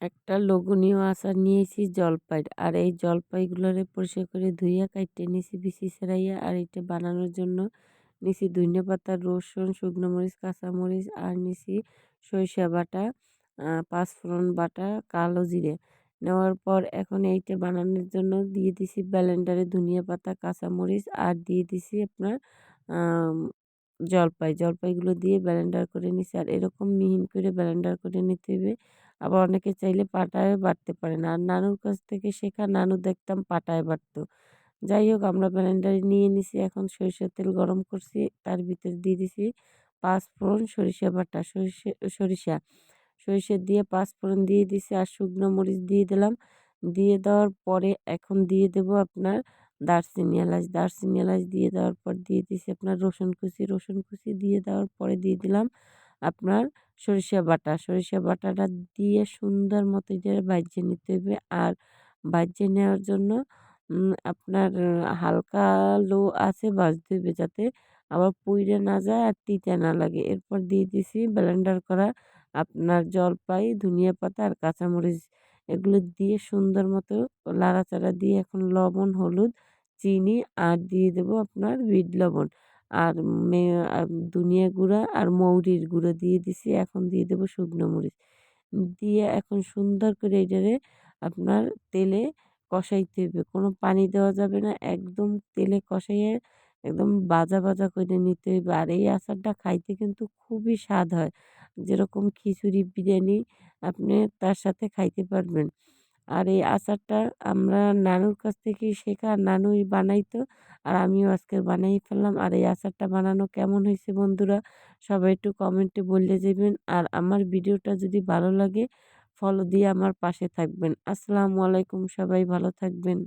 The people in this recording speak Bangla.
একটা লোভনীয় আচার নিয়েছি জলপাইর। আর এই জলপাইগুলোরে পরিষ্কার করে ধুইয়া কাইট্টা নিছি বিচি ছাড়াইয়া। আর এটা বানানোর জন্য নিছি ধইন্যা পাতা, রসুন, শুকনো মরিচ, কাঁচামরিচ আর নিছি সরিষা বাটা, পাঁচফোড়ন বাটা, কালো জিরে। নেওয়ার পর এখন এইটা বানানোর জন্য দিয়ে দিছি ব্লেন্ডারে ধনিয়া পাতা, কাঁচামরিচ আর দিয়ে দিছি আপনার আম জলপাইগুলো দিয়ে ব্লেন্ডার করে নিছি। আর এরকম মিহিন করে ব্লেন্ডার করে নিতে হবে। আবার অনেকে চাইলে পাটায়ও বাটতে পারেন। আর নানুর কাছ থেকে শেখা, নানু দেখতাম পাটায় বাটতো। যাই হোক আমরা ব্লেন্ডারে নিয়ে নিছি। এখন সরিষার তেল গরম করছি। তার ভিতরে দিয়ে দিছি পাঁচফোড়ন, সরিষা বাটা, সরিষা। সরিষা দিয়ে পাঁচফোড়ন দিয়ে দিছি আর শুকনো মরিচ দিয়ে দিলাম। দিয়ে দেওয়ার পরে এখন দিয়ে দেব আপনার দারচিনি এলাচ। দারচিনি এলাচ দিয়ে দেওয়ার পর দিয়ে দিছি আপনার রসুন কুচি। রসুন কুচি দিয়ে দেওয়ার পরে দিয়ে দিলাম আপনার সরিষা বাটা। সরিষা বাটাটা দিয়ে সুন্দর মতো এটারে ভাইজে নিতে হবে। আর ভাইজে নেওয়ার জন্য আপনার হালকা লো আঁচে ভাজতে হবে যাতে আবার পুইড়ে না যায় আর তিতা না লাগে। এরপর দিয়ে দিছি ব্লেন্ডার করা আপনার জলপাই, ধনিয়া পাতা আর কাঁচামরিচ। এগুলো দিয়ে সুন্দর মতো লাড়াচাড়া দিয়ে এখন লবণ, হলুদ, চিনি আর দিয়ে দেবো আপনার বিট লবণ। আর মে আ ধনিয়া গুঁড়া আর মৌরির গুঁড়ো দিয়ে দিছি। এখন দিয়ে দেবো শুকনো মরিচ। দিয়ে এখন সুন্দর করে এটারে আপনার তেলে কষাইতে হবে। কোনো পানি দেওয়া যাবে না। একদম তেলে কষাইয়ে একদম ভাজা করে নিতে হইবে। আর এই আচারটা খাইতে কিন্তু খুবই স্বাদ হয়। যেরকম খিচুড়ি, বিরিয়ানি আপনি তার সাথে খাইতে পারবেন। আর এই আচারটা আমরা নানুর কাছ থেকেই শেখা। নানুই বানাইতো। আর আমিও আজকে বানাই ফেললাম। আর এই আচারটা বানানো কেমন হইছে বন্ধুরা? সবাই একটু কমেন্টে বইলে যাবেন। আর আমার ভিডিওটা যদি ভালো লাগে ফলো দিয়ে আমার পাশে থাকবেন। আসসালামু আলাইকুম। সবাই ভালো থাকবেন।